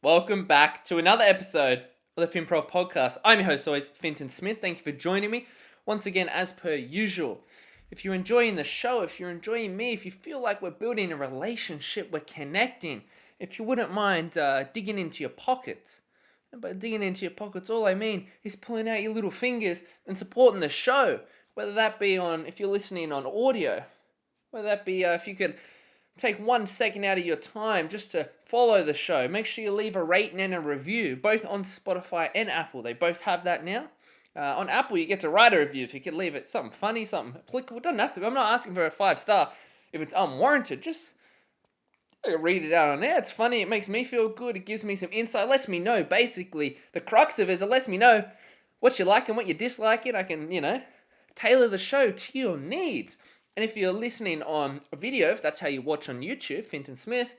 Welcome back to another episode of the Finprov podcast. I'm your host always, Finton Smith. Thank you for joining me once again as per usual. If you're enjoying the show, if you're enjoying me, if you feel like we're building a relationship, we're connecting, if you wouldn't mind digging into your pockets. And by digging into your pockets, all I mean is pulling out your little fingers and supporting the show. Whether that be if you're listening on audio, whether that be if you could take 1 second out of your time just to follow the show. Make sure you leave a rating and a review, both on Spotify and Apple. They both have that now. On Apple, you get to write a review if you could leave it something funny, something applicable. It doesn't have to be. I'm not asking for a 5-star if it's unwarranted. Just read it out on there. It's funny. It makes me feel good. It gives me some insight. It lets me know, basically, the crux of it is it lets me know what you like and what you dislike it. I can, tailor the show to your needs. And if you're listening on a video, if that's how you watch on YouTube, Finton Smith,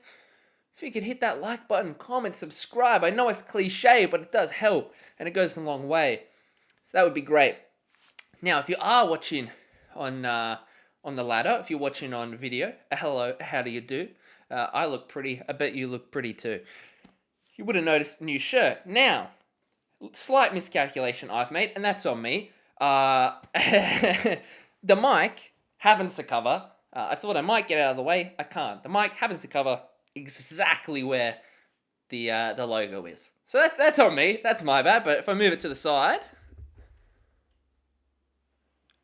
if you could hit that like button, comment, subscribe. I know it's cliche, but it does help, and it goes a long way. So that would be great. Now, if you are watching on the ladder, if you're watching on video, hello, how do you do? I look pretty. I bet you look pretty too. You would have noticed a new shirt. Now, slight miscalculation I've made, and that's on me. The mic happens to cover. I thought I might get out of the way. I can't. The mic happens to cover exactly where the logo is. So that's on me. That's my bad. But if I move it to the side,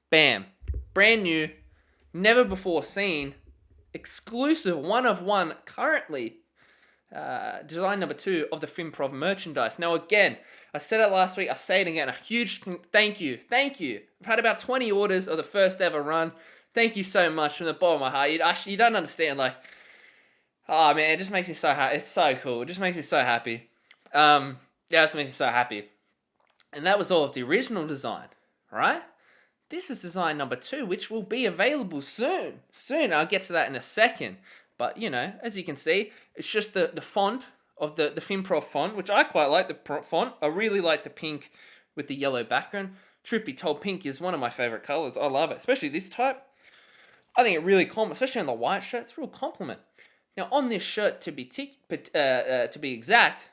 bam, brand new, never before seen, exclusive, one of one, currently. Design number 2 of the Finprov merchandise. Now again, I said it last week, I say it again, a huge thank you. I've had about 20 orders of the first ever run. Thank you so much from the bottom of my heart. You don't understand, oh man, it just makes me so happy. It's so cool. It just makes me so happy. It just makes me so happy. And that was all of the original design, right? This is design number 2, which will be available soon. I'll get to that in a second. But, as you can see, it's just the font of the Finprov font, which I quite like the font. I really like the pink with the yellow background. Truth be told, pink is one of my favorite colors. I love it, especially this type. I think it really compliments, especially on the white shirt. It's a real compliment. Now, on this shirt, to be exact,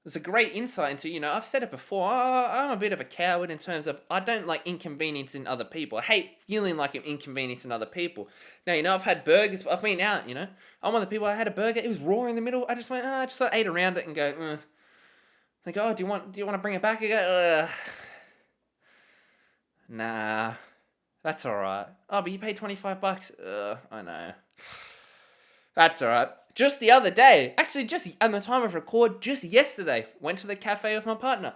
there's a great insight into, I've said it before, I'm a bit of a coward in terms of I don't like inconveniencing other people. I hate feeling like I'm inconveniencing other people. Now, I've had burgers, I've been out, I'm one of the people, I had a burger, it was raw in the middle, I just went, I just ate around it and go, Like, oh, do you want to bring it back? I go, nah, that's alright. Oh, but you paid $25. I know. That's alright. Just the other day, actually just at the time of record, just yesterday, went to the cafe with my partner.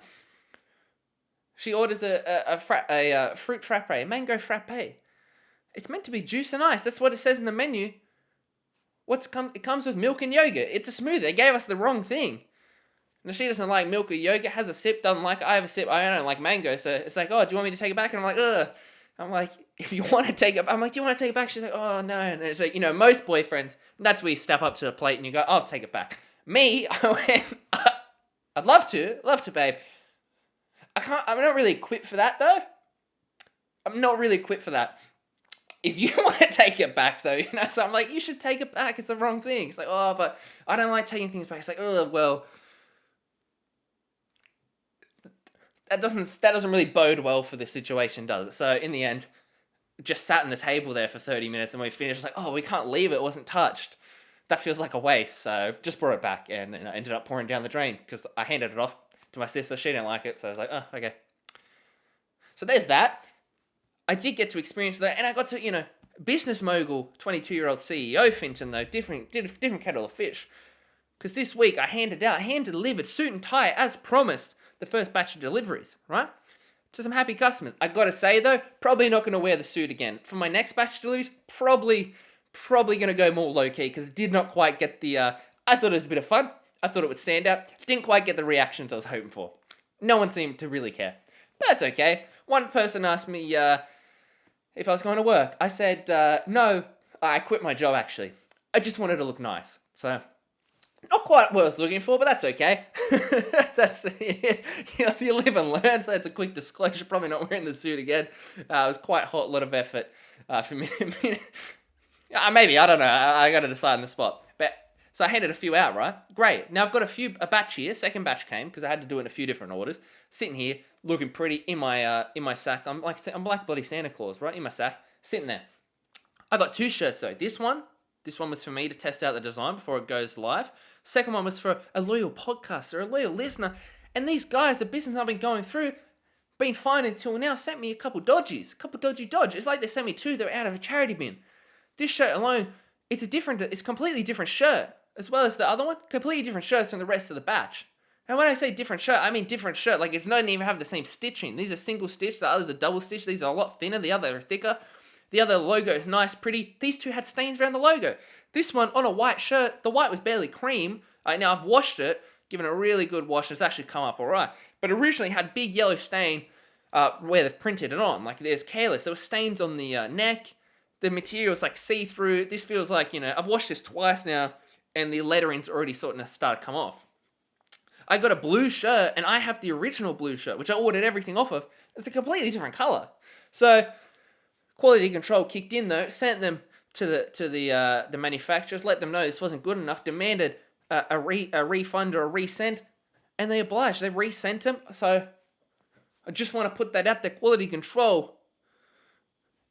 She orders a fruit frappe, a mango frappe. It's meant to be juice and ice. That's what it says in the menu. It comes with milk and yogurt. It's a smoothie. They gave us the wrong thing. Now, she doesn't like milk or yogurt, has a sip, doesn't like it. I have a sip, I don't like mango. So it's like, oh, do you want me to take it back? And I'm like, ugh. I'm like, if you want to take it, I'm like, do you want to take it back? She's like, oh, no. And it's like, most boyfriends, that's where you step up to the plate and you go, I'll take it back. Me, I went, I'd love to, babe. I'm not really equipped for that, though. I'm not really equipped for that. If you want to take it back, though, so I'm like, you should take it back. It's the wrong thing. It's like, oh, but I don't like taking things back. It's like, oh, well, that doesn't really bode well for this situation, does it? So in the end, just sat on the table there for 30 minutes and we finished. It's like, oh, we can't leave it. It wasn't touched. That feels like a waste. So just brought it back and I ended up pouring down the drain because I handed it off to my sister. She didn't like it. So I was like, oh, okay. So there's that. I did get to experience that and I got to, business mogul, 22-year-old CEO Finton, though, different kettle of fish. Because this week I hand-delivered suit and tie as promised the first batch of deliveries, right? To some happy customers. I gotta say though, probably not gonna wear the suit again. For my next batch of deliveries, probably gonna go more low-key because it did not quite get the, I thought it was a bit of fun. I thought it would stand out. Didn't quite get the reactions I was hoping for. No one seemed to really care. But that's okay. One person asked me if I was going to work. I said, no, I quit my job actually. I just wanted to look nice. So, not quite what I was looking for, but that's okay. that's you live and learn, so it's a quick disclosure. Probably not wearing the suit again. It was quite a lot of effort for me. Maybe, I don't know. I got to decide on the spot. But So I handed a few out, right? Great. Now I've got a batch here. Second batch came because I had to do it in a few different orders. Sitting here, looking pretty in my sack. I'm like bloody Santa Claus, right? In my sack, sitting there. I got 2 shirts though. This one was for me to test out the design before it goes live. Second one was for a loyal podcaster, a loyal listener. And these guys, the business I've been going through, been fine until now, sent me a couple dodgy dodge. It's like they sent me 2 that are out of a charity bin. This shirt alone, it's a completely different shirt. As well as the other one, completely different shirts from the rest of the batch. And when I say different shirt, I mean different shirt. Like, it's not even have the same stitching. These are single stitch, the others are double stitch. These are a lot thinner, the other are thicker. The other logo is nice, pretty. These 2 had stains around the logo. This one, on a white shirt, the white was barely cream. Now I've washed it, given it a really good wash, and it's actually come up alright. But originally had big yellow stain where they've printed it on. Like, there's careless. There were stains on the neck. The material's like see-through. This feels like, I've washed this twice now, and the lettering's already starting to come off. I got a blue shirt, and I have the original blue shirt, which I ordered everything off of. It's a completely different color. So, quality control kicked in though, sent them to the manufacturers, let them know this wasn't good enough, demanded a refund or a resend, and they obliged. They resent them. So, I just want to put that out there. Quality control,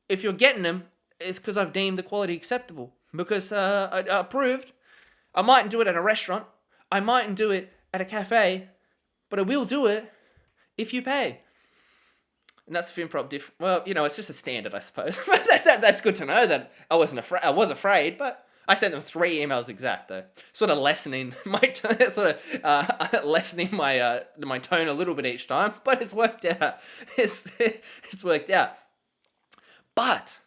if you're getting them, it's because I've deemed the quality acceptable. Because I approved. I mightn't do it at a restaurant. I mightn't do it at a cafe. But I will do it if you pay. And that's the Finprov well, it's just a standard, I suppose. But that's good to know that I wasn't afraid. I was afraid, but I sent them 3 emails exact though, sort of lessening my my tone a little bit each time. But it's worked out. It's worked out. But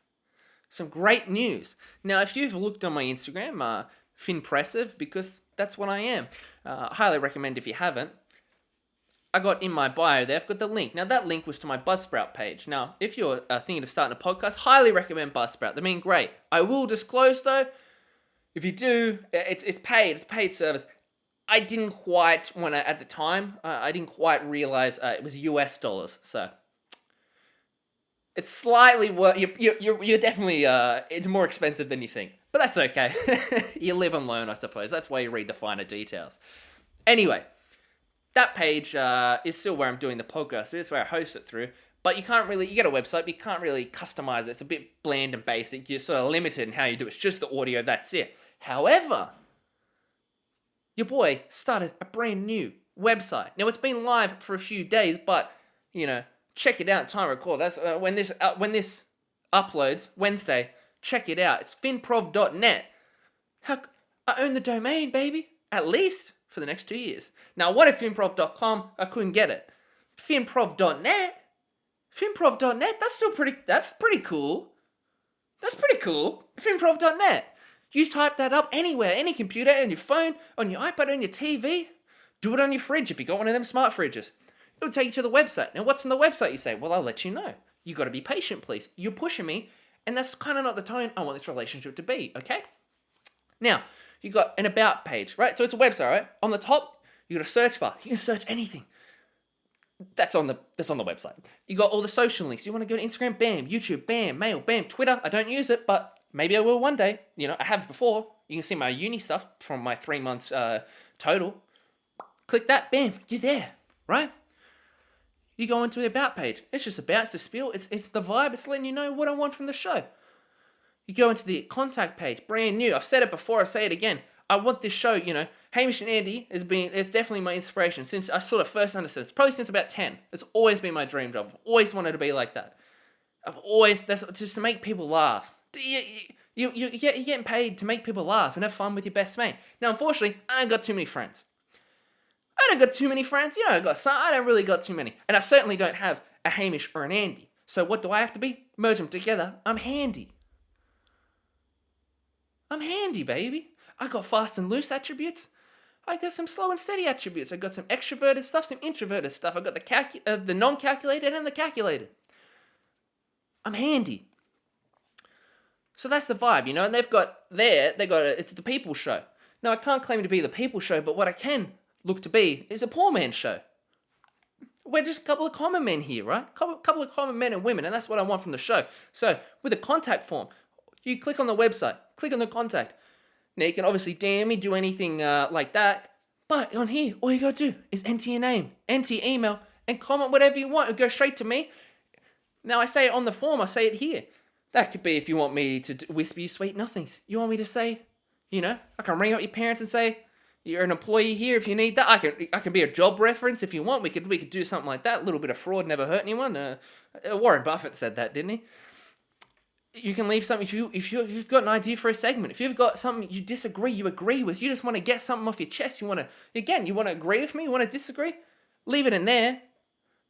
some great news. Now, if you've looked on my Instagram, Finpressive, because that's what I am. Highly recommend if you haven't. I got in my bio there, I've got the link. Now, that link was to my Buzzsprout page. Now, if you're thinking of starting a podcast, highly recommend Buzzsprout. They mean great. I will disclose, though, if you do, it's paid. It's a paid service. I didn't quite want to, at the time, I didn't quite realize it was US dollars. So, it's slightly worth. You're definitely. It's more expensive than you think, but that's okay. You live and learn, I suppose. That's why you read the finer details. Anyway, that page is still where I'm doing the podcast. It's where I host it through. But you can't really. You get a website, but you can't really customize it. It's a bit bland and basic. You're sort of limited in how you do it. It's just the audio. That's it. However, your boy started a brand new website. Now it's been live for a few days, but check it out. Time record. That's when this uploads Wednesday. Check it out. It's finprov.net. I own the domain, baby. At least for the next 2 years. Now, what if finprov.com? I couldn't get it. Finprov.net. Finprov.net. That's pretty cool. That's pretty cool. Finprov.net. You type that up anywhere, any computer, on your phone, on your iPad, on your TV. Do it on your fridge if you got one of them smart fridges. It will take you to the website. Now, what's on the website? You say, well, I'll let you know. You got to be patient, please. You're pushing me, and that's kind of not the tone I want this relationship to be, okay? Now, you got an about page, right? So it's a website, right? On the top, you got a search bar. You can search anything. That's on the website. You got all the social links. You want to go to Instagram? Bam. YouTube? Bam. Mail? Bam. Twitter? I don't use it, but maybe I will one day. I have before. You can see my uni stuff from my 3 months total. Click that. Bam. You're there, right? You go into the about page. It's just about. It's the spiel. It's the vibe. It's letting you know what I want from the show. You go into the contact page. Brand new. I've said it before. I'll say it again. I want this show, Hamish and Andy it's definitely my inspiration since I sort of first understood. It's probably since about 10. It's always been my dream job. I've always wanted to be like that. That's just to make people laugh. You're getting paid to make people laugh and have fun with your best mate. Now, unfortunately, I ain't got too many friends. I don't really got too many. And I certainly don't have a Hamish or an Andy. So what do I have to be? Merge them together. I'm handy. I'm handy, baby. I got fast and loose attributes. I got some slow and steady attributes. I got some extroverted stuff, some introverted stuff. I got the non-calculated and the calculated. I'm handy. So that's the vibe, and it's the people show. Now, I can't claim to be the people show, but what I can look to be is a poor man's show. We're just a couple of common men here, right? Couple of common men and women, and that's what I want from the show. So, with a contact form, you click on the website, click on the contact. Now, you can obviously DM me, do anything like that. But on here, all you got to do is enter your name, enter your email, and comment whatever you want. It'll go straight to me. Now, I say it on the form, I say it here. That could be if you want me to whisper you sweet nothings. You want me to say, I can ring up your parents and say, you're an employee here if you need that. I can be a job reference if you want. We could do something like that. A little bit of fraud never hurt anyone. Warren Buffett said that, didn't he? You can leave something if you've got an idea for a segment. If you've got something you disagree, you agree with, you just want to get something off your chest. You want to agree with me. You want to disagree. Leave it in there.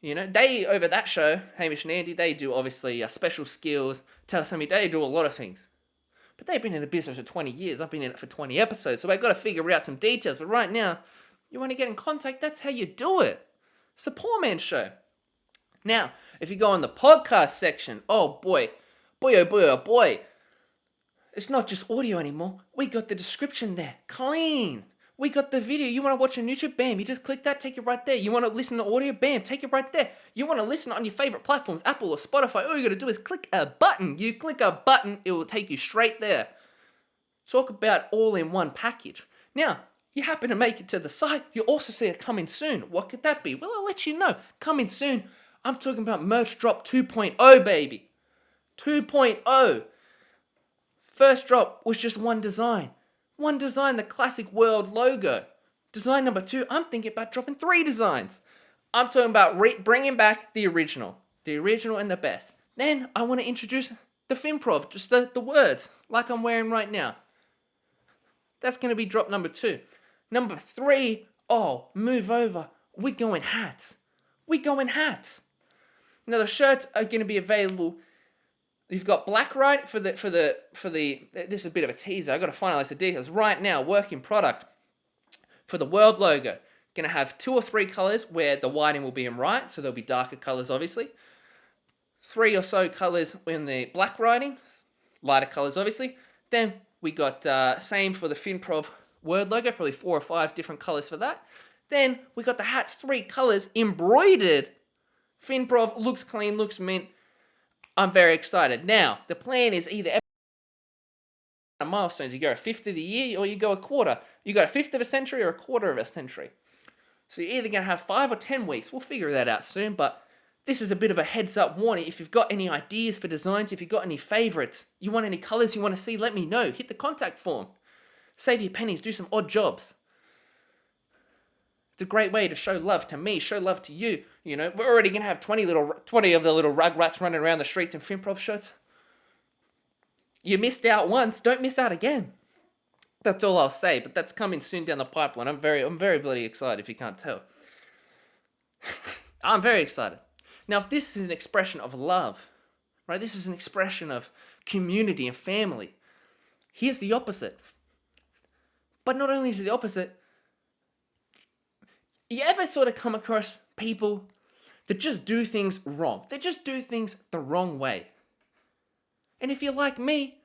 They over that show, Hamish and Andy, they do obviously special skills. Tell somebody they do a lot of things. But they've been in the business for 20 years. I've been in it for 20 episodes. So I've got to figure out some details. But right now, you want to get in contact, that's how you do it. It's the Poor Man's Show. Now, if you go on the podcast section, oh boy. It's not just audio anymore. We got the description there. Clean. We got the video. You want to watch on YouTube? Bam. You just click that, take it right there. You want to listen to audio? Bam. Take it right there. You want to listen on your favorite platforms, Apple or Spotify? All you got to do is click a button. You click a button, it will take you straight there. Talk about all in one package. Now, you happen to make it to the site. You also see it coming soon. What could that be? Well, I'll let you know. Coming soon. I'm talking about Merch Drop 2.0, baby. 2.0. First drop was just one design. One design, the classic world logo. Design number 2, I'm thinking about dropping 3 designs. I'm talking about bringing back the original and the best. Then I want to introduce the Finprov, just the words, like I'm wearing right now. That's going to be drop number 2. Number 3, move over. We're going hats. Now the shirts are going to be available. You've got black right for the this is a bit of a teaser. I've got to finalize the details. Right now, work in product for the world logo. Going to have 2 or 3 colors where the whiting will be in right, so there'll be darker colors obviously. 3 or so colors in the black writing, lighter colors obviously. Then we got same for the Finprov word logo, probably 4 or 5 different colors for that. Then we got the hats, 3 colors embroidered. Finprov looks clean, looks mint. I'm very excited. Now, the plan is either milestones. You go a fifth of the year or you go a quarter. You got a fifth of a century or a quarter of a century. So you're either going to have 5 or 10 weeks. We'll figure that out soon, but this is a bit of a heads up warning. If you've got any ideas for designs, if you've got any favorites, you want any colors you want to see, let me know. Hit the contact form. Save your pennies, do some odd jobs. It's a great way to show love to me, show love to you. We're already going to have 20 of the little rugrats running around the streets in Finprov shirts. You missed out once, don't miss out again. That's all I'll say, but that's coming soon down the pipeline. I'm very bloody excited if you can't tell. I'm very excited. Now, if this is an expression of love, right? This is an expression of community and family. Here's the opposite. But not only is it the opposite, you ever sort of come across people that just do things wrong? They just do things the wrong way. And if you're like me,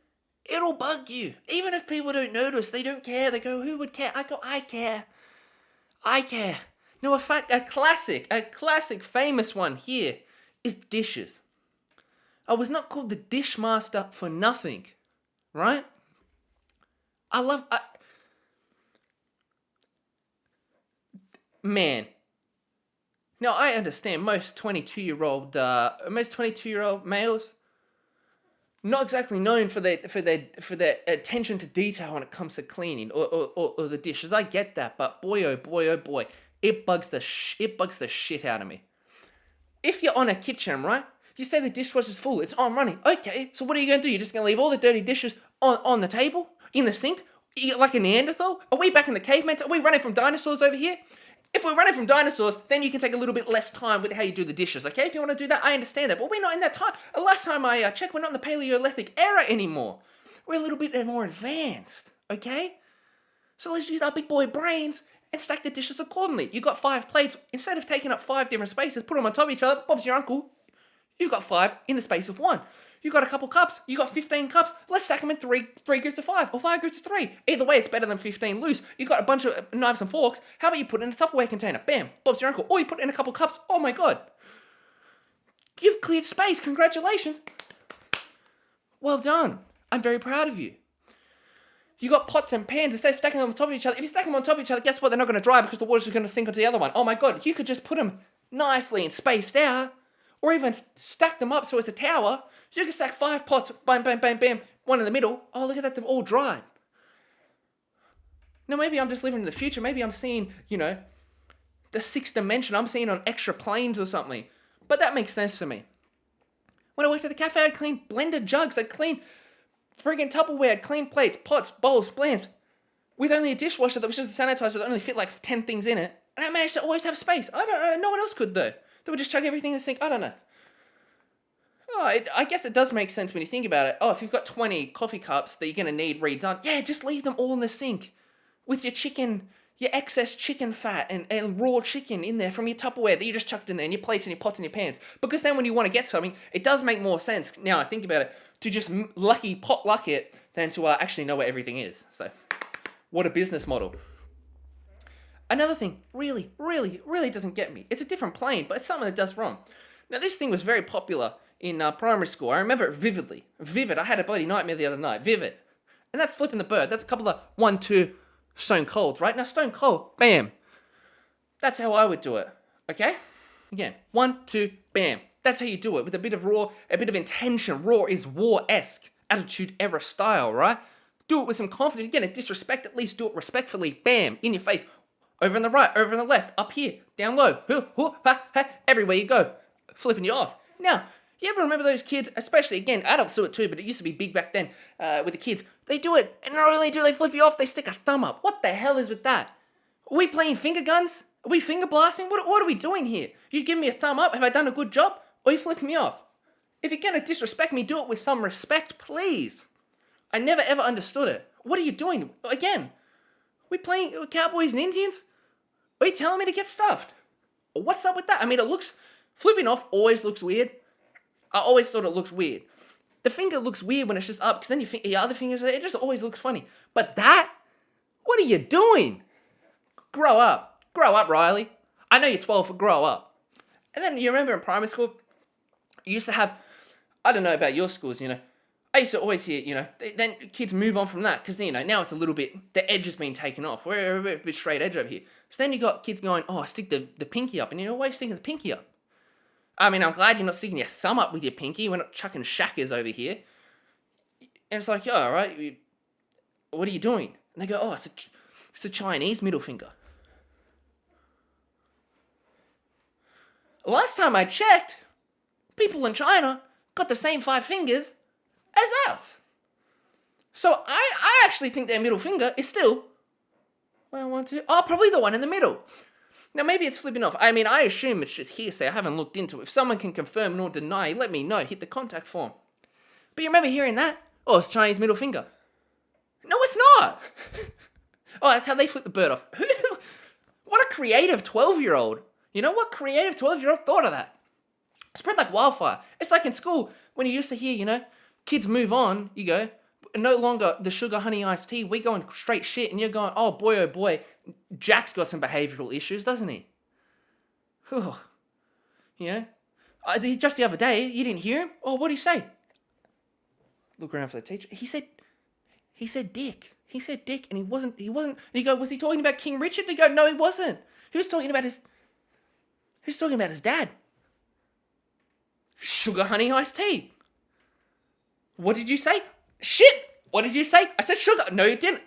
it'll bug you. Even if people don't notice, they don't care. They go, who would care? I go, I care. Now, a classic famous one here is dishes. I was not called the dishmaster for nothing, right? Man. Now, I understand most 22-year-old males, not exactly known for their attention to detail when it comes to cleaning or the dishes. I get that, but boy, it bugs the shit out of me. If you're on a kitchen, right? You say the dishwasher's full, it's on running. Okay, so what are you going to do? You're just going to leave all the dirty dishes on the table, in the sink, like a Neanderthal? Are we back in the caveman? Are we running from dinosaurs over here? If we're running from dinosaurs, then you can take a little bit less time with how you do the dishes, okay? If you want to do that, I understand that. But we're not in that time. Last time I checked, we're not in the Paleolithic era anymore. We're a little bit more advanced, okay? So let's use our big boy brains and stack the dishes accordingly. You got 5 plates. Instead of taking up 5 different spaces, put them on top of each other. Bob's your uncle. You've got 5 in the space of 1. You got a couple cups. You got 15 cups. Let's stack them in 3 groups of 5 or 5 groups of 3. Either way, it's better than 15 loose. You got a bunch of knives and forks. How about you put it in a Tupperware container? Bam, Bob's your uncle. Or you put it in a couple cups. Oh my God. You've cleared space. Congratulations. Well done. I'm very proud of you. You got pots and pans, instead of stacking them on top of each other. If you stack them on top of each other, guess what? They're not going to dry because the water's just going to sink onto the other one. Oh my God, you could just put them nicely and spaced out, or even stack them up so it's a tower. You can stack 5 pots, bam, bam, bam, bam, one in the middle. Oh, look at that, they've all dried. Now maybe I'm just living in the future. Maybe I'm seeing, the 6th dimension. I'm seeing on extra planes or something. But that makes sense to me. When I worked at the cafe, I'd clean blended jugs. I'd clean friggin' Tupperware. I'd clean plates, pots, bowls, blends. With only a dishwasher that was just a sanitizer that only fit like 10 things in it. And I managed to always have space. I don't know. No one else could though. They would just chuck everything in the sink. I don't know. Oh, I guess it does make sense when you think about it. Oh, if you've got 20 coffee cups that you're going to need redone, yeah, just leave them all in the sink. With your chicken, your excess chicken fat and raw chicken in there from your Tupperware that you just chucked in there, and your plates and your pots and your pans. Because then when you want to get something, it does make more sense, now I think about it, to just potluck it than to actually know where everything is. So, what a business model. Another thing really, really, really doesn't get me. It's a different plane, but it's something that does wrong. Now, this thing was very popular in primary school. I remember it vividly. Vivid. I had a bloody nightmare the other night. Vivid. And that's flipping the bird. That's a couple of 1, 2 stone colds, right? Now, stone cold, bam. That's how I would do it. Okay? Again, 1, 2, bam. That's how you do it, with a bit of raw, a bit of intention. Raw is war-esque. Attitude era style, right? Do it with some confidence. Again, a disrespect, at least do it respectfully. Bam. In your face. Over on the right, over on the left, up here, down low. Everywhere you go. Flipping you off. Now, you ever remember those kids, especially, again, adults do it too, but it used to be big back then with the kids. They do it, and not only do they flip you off, they stick a thumb up. What the hell is with that? Are we playing finger guns? Are we finger blasting? What are we doing here? You give me a thumb up, have I done a good job? Or you flipping me off? If you're going to disrespect me, do it with some respect, please. I never ever understood it. What are you doing? Again, we playing Cowboys and Indians? Are you telling me to get stuffed? What's up with that? I mean, flipping off always looks weird. I always thought it looks weird. The finger looks weird when it's just up, because then your other fingers are there. It just always looks funny. But that? What are you doing? Grow up. Grow up, Riley. I know you're 12, but grow up. And then you remember in primary school, you used to have, I don't know about your schools, I used to always hear, then kids move on from that, because, now it's a little bit, the edge has been taken off. We're a bit straight edge over here. So then you got kids going, oh, stick the pinky up, and you're always sticking the pinky up. I mean, I'm glad you're not sticking your thumb up with your pinky. We're not chucking shackers over here. And it's like, all right, what are you doing? And they go, oh, it's a Chinese middle finger. Last time I checked, people in China got the same 5 fingers as us. So I actually think their middle finger is still, probably the one in the middle. Now, maybe it's flipping off. I mean, I assume it's just hearsay. I haven't looked into it. If someone can confirm nor deny, let me know. Hit the contact form. But you remember hearing that? Oh, it's Chinese middle finger. No, it's not. Oh, that's how they flip the bird off. What a creative 12-year-old. You know what creative 12-year-old thought of that? Spread like wildfire. It's like in school when you used to hear, kids move on, you go, no longer the sugar honey iced tea, we going straight shit, and you're going, oh boy, Jack's got some behavioural issues, doesn't he? Whew. Just the other day, you didn't hear him? Oh, what'd he say? Look around for the teacher. He said dick. He said dick, and he wasn't, and you go, was he talking about King Richard? They go, no, he wasn't. He was talking about his dad. Sugar honey iced tea. What did you say? Shit! What did you say? I said sugar. No, you didn't.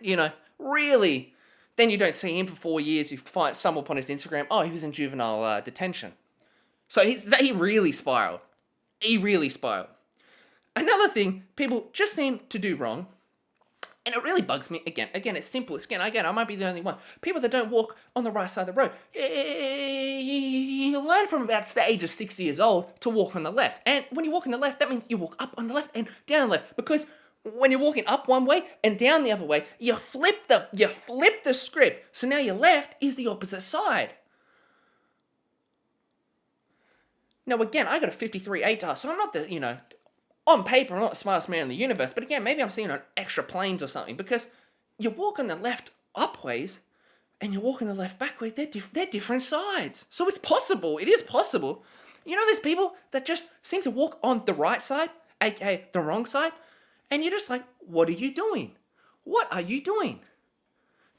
Really. Then you don't see him for 4 years. You stumble upon his Instagram. Oh, he was in juvenile detention. So he really spiraled. Another thing people just seem to do wrong, and it really bugs me. Again, it's simple. Again, I might be the only one. People that don't walk on the right side of the road. You learn from about the age of 6 years old to walk on the left. And when you walk on the left, that means you walk up on the left and down the left. Because when you're walking up one way and down the other way, you flip the script. So now your left is the opposite side. Now again, I got a 53 ATAR, so I'm not the, on paper, I'm not the smartest man in the universe, but again, maybe I'm seeing on extra planes or something, because you walk on the left upways and you walk on the left backways, they're different sides. So it's possible, it is possible. There's people that just seem to walk on the right side, aka the wrong side, and you're just like, what are you doing? What are you doing?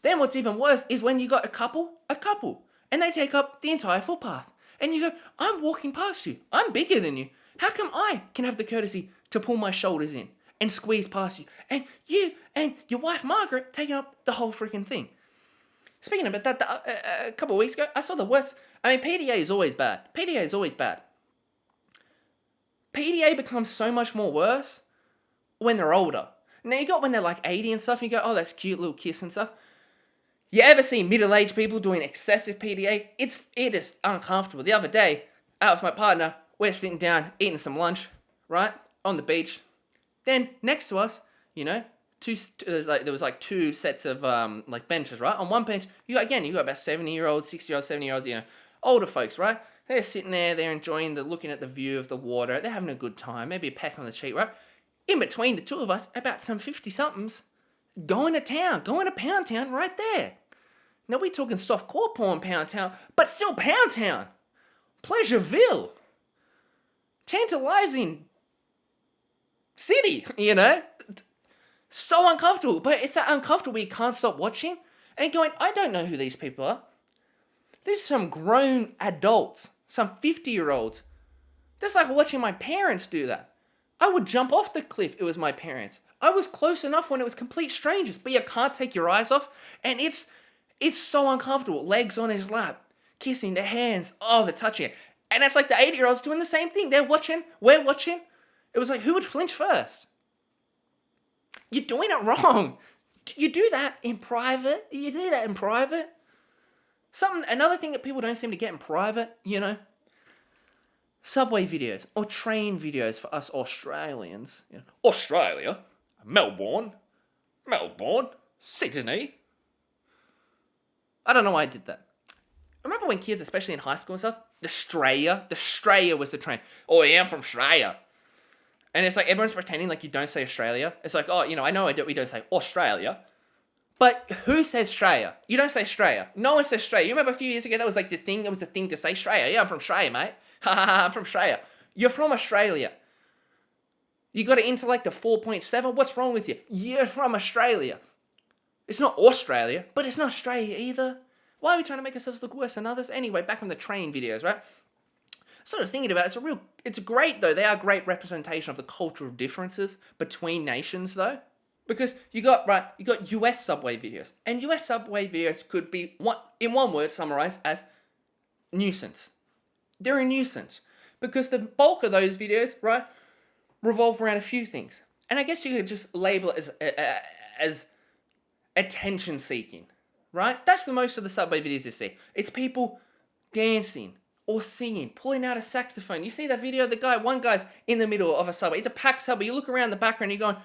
Then what's even worse is when you got a couple, and they take up the entire footpath. And you go, I'm walking past you. I'm bigger than you. How come I can have the courtesy to pull my shoulders in and squeeze past you? And you and your wife, Margaret, taking up the whole freaking thing. Speaking of that, a couple of weeks ago, I saw the worst. I mean, PDA is always bad. PDA becomes so much more worse when they're older. Now, you got when they're like 80 and stuff, and you go, oh, that's cute, little kiss and stuff. You ever see middle-aged people doing excessive PDA? It is uncomfortable. The other day, out with my partner, we're sitting down, eating some lunch, right? On the beach. Then, next to us, there was like two sets of like benches, right? On one bench, you got about 70-year-olds, 60-year-olds, 70-year-olds, older folks, right? They're sitting there, they're enjoying looking at the view of the water, they're having a good time, maybe a peck on the cheek, right? In between the two of us, about some 50-somethings, going to Pound Town right there. Now we're talking softcore porn Pound Town, but still Pound Town. Pleasureville. Tantalizing city, So uncomfortable, but it's that uncomfortable you can't stop watching and going, I don't know who these people are. These are some grown adults, some 50-year-olds. That's like watching my parents do that. I would jump off the cliff if it was my parents. I was close enough when it was complete strangers, but you can't take your eyes off, and it's so uncomfortable. Legs on his lap, kissing their hands, they're touching it. And it's like the 80-year-olds doing the same thing. They're watching, we're watching. It was like, who would flinch first? You're doing it wrong. You do that in private. Another thing that people don't seem to get in private, subway videos or train videos for us Australians. Australia, Melbourne, Sydney. I don't know why I did that. Remember when kids, especially in high school and stuff, the Australia was the train. Oh yeah, I'm from Australia. And it's like everyone's pretending like you don't say Australia. It's like, I know we don't say Australia. But who says Australia? You don't say Australia. No one says Australia. You remember a few years ago that was like the thing to say Australia. Yeah, I'm from Australia, mate. Ha ha ha, I'm from Australia. You're from Australia. You got it into like the 4.7. What's wrong with you? You're from Australia. It's not Australia, but it's not Australia either. Why are we trying to make ourselves look worse than others? Anyway, back on the train videos, right? Sort of thinking about it, it's great though. They are a great representation of the cultural differences between nations though. Because you got US subway videos. And US subway videos could be, in one word, summarized as nuisance. They're a nuisance. Because the bulk of those videos, right, revolve around a few things. And I guess you could just label it as attention seeking, right? That's the most of the subway videos you see. It's people dancing or singing, pulling out a saxophone. You see that video, one guy's in the middle of a subway. It's a packed subway. You look around the background, you're going,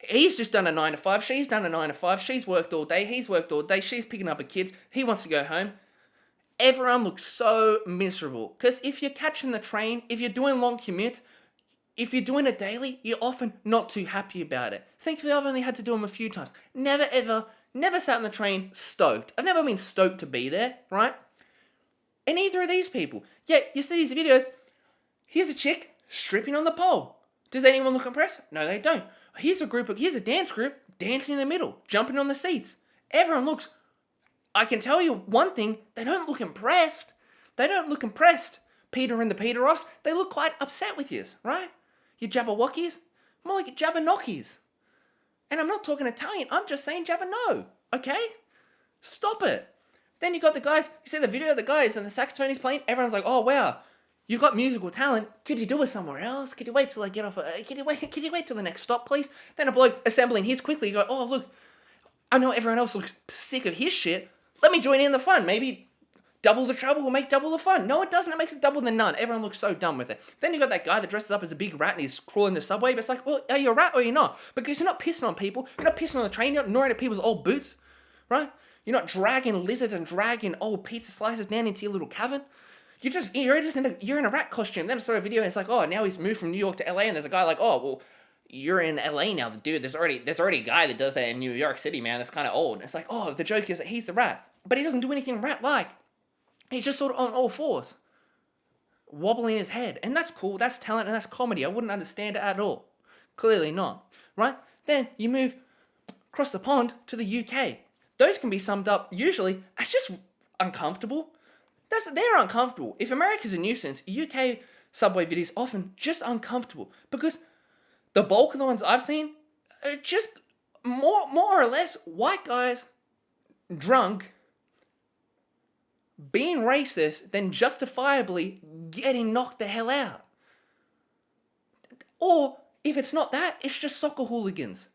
he's just done a 9 to 5. She's done a 9 to 5. She's worked all day. He's worked all day. She's picking up her kids. He wants to go home. Everyone looks so miserable. Because if you're catching the train, if you're doing long commutes, if you're doing it daily, you're often not too happy about it. Thankfully, I've only had to do them a few times. Never sat on the train stoked. I've never been stoked to be there, right? And neither are these people. Yet, you see these videos, here's a chick stripping on the pole. Does anyone look impressed? No, they don't. Here's a dance group dancing in the middle, jumping on the seats. Everyone looks, I can tell you one thing, they don't look impressed. Peter and the Peter-offs, they look quite upset with you, right? You Jabberwockies, more like you Jabberknockies. And I'm not talking Italian, I'm just saying Jabberno, okay? Stop it. Then you got the guys, you see the video of the guys and the saxophone is playing, everyone's like, oh wow, you've got musical talent. Could you do it somewhere else? Could you wait till I get off? Could you wait till the next stop, please? Then a bloke assembling his quickly. You go, oh look, I know everyone else looks sick of his shit. Let me join in the fun. Maybe double the trouble will make double the fun. No, it doesn't. It makes it double the none. Everyone looks so dumb with it. Then you got that guy that dresses up as a big rat and he's crawling the subway. But it's like, well, are you a rat or you're not? Because you're not pissing on people. You're not pissing on the train. You're not gnawing at people's old boots, right? You're not dragging lizards and dragging old pizza slices down into your little cavern. You're in a rat costume. Then I saw a video and it's like, oh, now he's moved from New York to LA, and there's a guy like, oh, well, you're in LA now, dude. There's already a guy that does that in New York City, man. That's kind of old. And it's like, oh, the joke is that he's the rat, but he doesn't do anything rat-like. He's just sort of on all fours, wobbling his head, and that's cool. That's talent and that's comedy. I wouldn't understand it at all. Clearly not, right? Then you move across the pond to the UK. Those can be summed up usually as just uncomfortable. They're uncomfortable. If America's a nuisance, UK subway videos often just uncomfortable because the bulk of the ones I've seen are just more or less white guys drunk being racist then justifiably getting knocked the hell out. Or if it's not that, it's just soccer hooligans,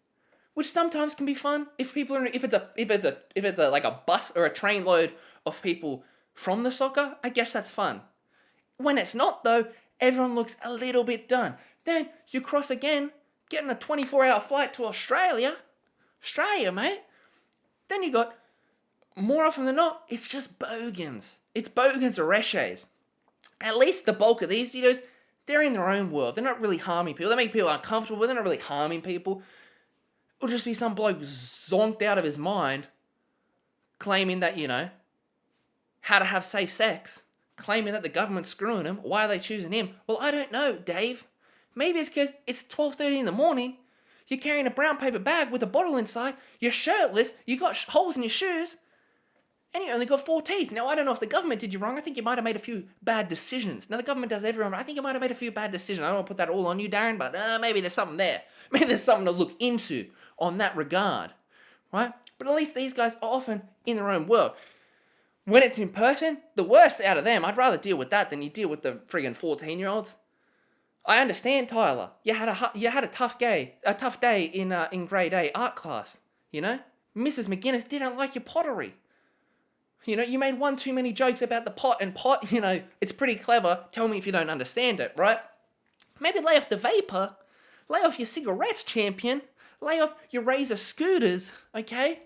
which sometimes can be fun if it's like a bus or a train load of people from the soccer. I guess that's fun. When it's not though, everyone looks a little bit done. Then you cross again, getting a 24-hour flight to Australia, mate. Then you got, more often than not, it's just bogans. It's bogans or reshays. At least the bulk of these videos, they're in their own world. They're not really harming people. They make people uncomfortable, but they're not really harming people. It'll just be some bloke zonked out of his mind claiming that, how to have safe sex. Claiming that the government's screwing him. Why are they choosing him? Well, I don't know, Dave. Maybe it's because it's 12:30 in the morning. You're carrying a brown paper bag with a bottle inside. You're shirtless. You got holes in your shoes. And you only got 4 teeth. Now, I don't know if the government did you wrong. I think you might have made a few bad decisions. Now, the government does everyone, but I think you might have made a few bad decisions. I don't want to put that all on you, Darren, but maybe there's something there. Maybe there's something to look into on that regard, right? But at least these guys are often in their own world. When it's in person, the worst out of them, I'd rather deal with that than you deal with the friggin' 14-year-olds. I understand, Tyler. You had a tough day in grade A art class, Mrs. McGuinness didn't like your pottery. You made one too many jokes about the pot, and pot, it's pretty clever. Tell me if you don't understand it, right? Maybe lay off the vapor. Lay off your cigarettes, champion. Lay off your Razor scooters, okay?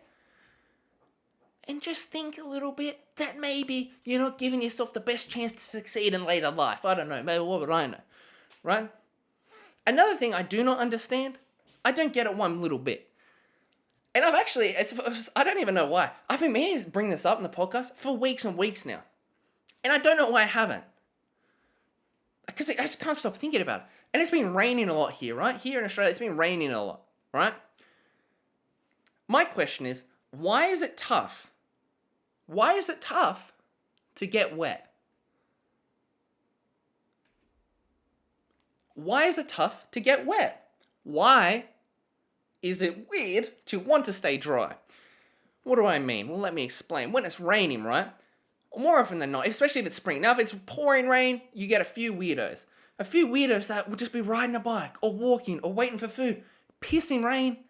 And just think a little bit that maybe you're not giving yourself the best chance to succeed in later life. I don't know. Maybe what would I know, right? Another thing I do not understand, I don't get it one little bit. And I don't even know why. I've been meaning to bring this up in the podcast for weeks and weeks now. And I don't know why I haven't. Because I just can't stop thinking about it. And it's been raining a lot here, right? Here in Australia, it's been raining a lot, right? My question is, why is it tough? Why is it tough to get wet? Why is it tough to get wet? Why is it weird to want to stay dry? What do I mean? Well, let me explain. When it's raining, right? More often than not, especially if it's spring. Now, if it's pouring rain, you get a few weirdos. A few weirdos that will just be riding a bike or walking or waiting for food, pissing rain,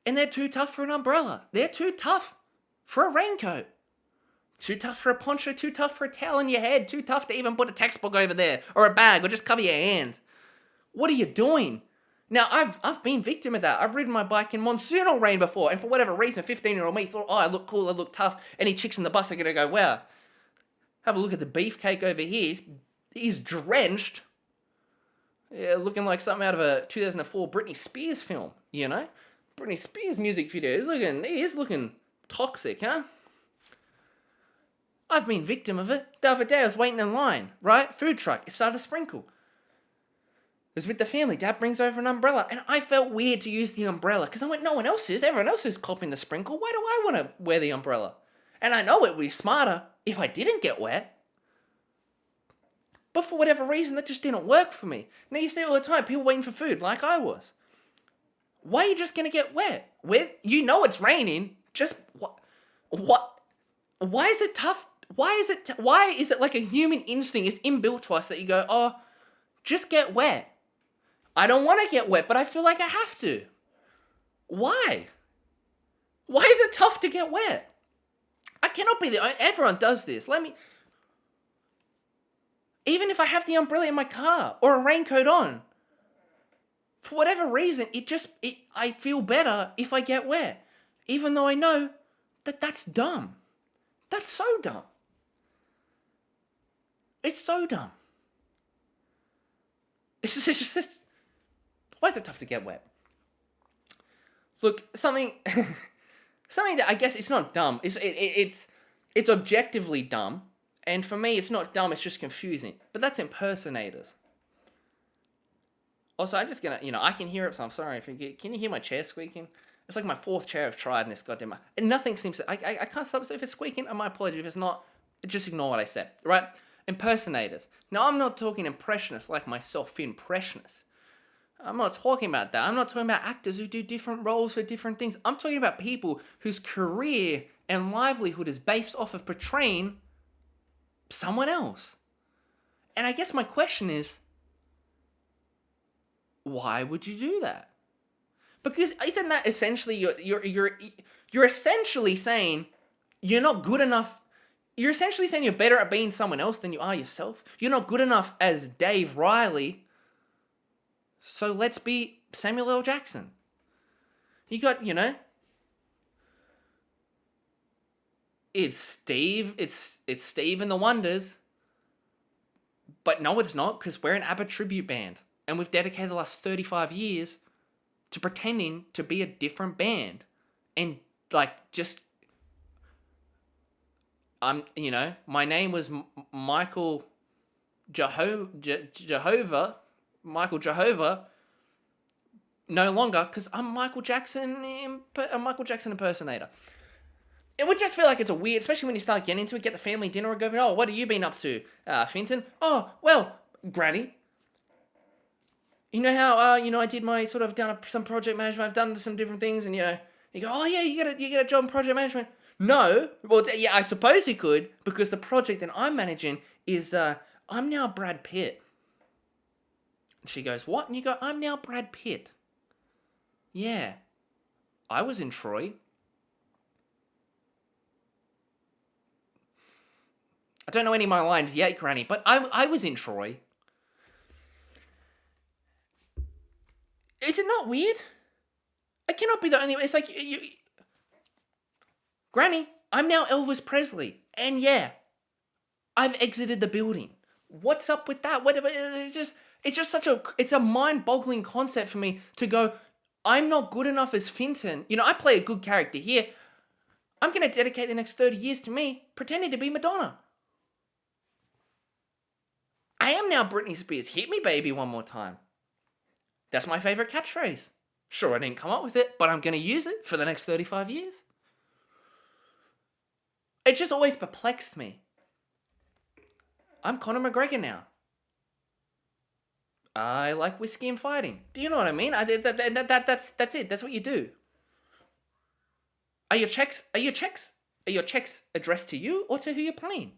and they're too tough for an umbrella. They're too tough for a raincoat. Too tough for a poncho, too tough for a towel on your head, too tough to even put a textbook over there or a bag or just cover your hands. What are you doing? Now, I've been victim of that. I've ridden my bike in monsoonal rain before, and for whatever reason, 15-year-old me thought, I look cool, I look tough. Any chicks in the bus are going to go, wow, have a look at the beefcake over here. He's drenched. Yeah, looking like something out of a 2004 Britney Spears film, Britney Spears music video. He's looking toxic, huh? I've been victim of it. The other day I was waiting in line, right? Food truck. It started to sprinkle. It was with the family. Dad brings over an umbrella. And I felt weird to use the umbrella because I went, no one else is. Everyone else is copping the sprinkle. Why do I want to wear the umbrella? And I know it would be smarter if I didn't get wet. But for whatever reason, that just didn't work for me. Now you see all the time, people waiting for food like I was. Why are you just going to get wet? It's raining. Just what? Why is it tough? Why is it like a human instinct? It's inbuilt to us that you go, oh, just get wet. I don't want to get wet, but I feel like I have to. Why? Why is it tough to get wet? I cannot be everyone does this. Even if I have the umbrella in my car or a raincoat on, for whatever reason, I feel better if I get wet, even though I know that that's dumb. That's so dumb. It's so dumb. It's just why is it tough to get wet? Look, something that I guess it's not dumb. It's objectively dumb. And for me, it's not dumb, it's just confusing. But that's impersonators. Also, I'm just gonna, I can hear it, so I'm sorry. Can you hear my chair squeaking? It's like my fourth chair I've tried in this goddamn... And nothing seems to... I can't stop it. So if it's squeaking, I might apologize. If it's not, just ignore what I said, right? Impersonators. Now, I'm not talking impressionists like myself, impressionists. I'm not talking about that. I'm not talking about actors who do different roles for different things. I'm talking about people whose career and livelihood is based off of portraying someone else. And I guess my question is, why would you do that? Because isn't that essentially you're essentially saying you're not good enough. You're essentially saying you're better at being someone else than you are yourself. You're not good enough as Dave Riley. So let's be Samuel L. Jackson. You got, it's Steve. It's Steve and the Wonders. But no, it's not, because we're an ABBA tribute band. And we've dedicated the last 35 years to pretending to be a different band. And, my name was Michael Jehovah. Michael Jehovah. No longer, because I'm Michael Jackson impersonator. It would just feel like it's a weird, especially when you start getting into it, get the family dinner and go, oh, what have you been up to, Finton? Oh, well, Granny. You know how, I did my I've done some project management, I've done some different things, and, you go, oh, yeah, you get a job in project management. No. Well, yeah, I suppose you could, because the project that I'm managing is, I'm now Brad Pitt. And she goes, what? And you go, I'm now Brad Pitt. Yeah. I was in Troy. I don't know any of my lines yet, Granny, but I was in Troy. Is it not weird? I cannot be the only... It's like... Granny, I'm now Elvis Presley. And yeah, I've exited the building. What's up with that? It's just such a... It's a mind-boggling concept for me to go, I'm not good enough as Finton. I play a good character here. I'm going to dedicate the next 30 years to me pretending to be Madonna. I am now Britney Spears. Hit me, baby, one more time. That's my favorite catchphrase. Sure, I didn't come up with it, but I'm going to use it for the next 35 years. It just always perplexed me. I'm Conor McGregor now. I like whiskey and fighting. Do you know what I mean? That's it. That's what you do. Are your checks addressed to you or to who you're playing?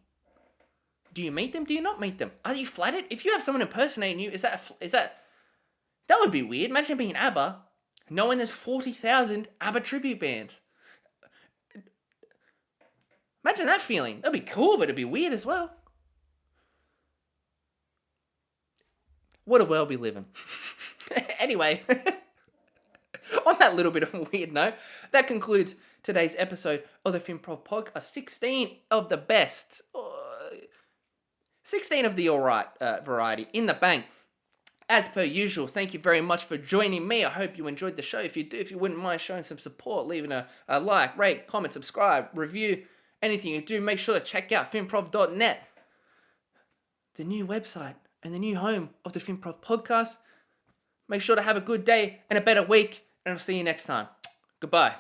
Do you meet them? Do you not meet them? Are you flattered? If you have someone impersonating you, that would be weird. Imagine being ABBA, knowing there's 40,000 ABBA tribute bands. Imagine that feeling. That'd be cool, but it'd be weird as well. What a world we live in. Anyway, on that little bit of a weird note, that concludes today's episode of the Finprov podcast. 16 of the best, 16 of the alright variety in the bank. As per usual, thank you very much for joining me. I hope you enjoyed the show. If you do, if you wouldn't mind showing some support, leaving a like, rate, comment, subscribe, review, anything you do, make sure to check out finprov.net, the new website and the new home of the Finprov podcast. Make sure to have a good day and a better week, and I'll see you next time. Goodbye.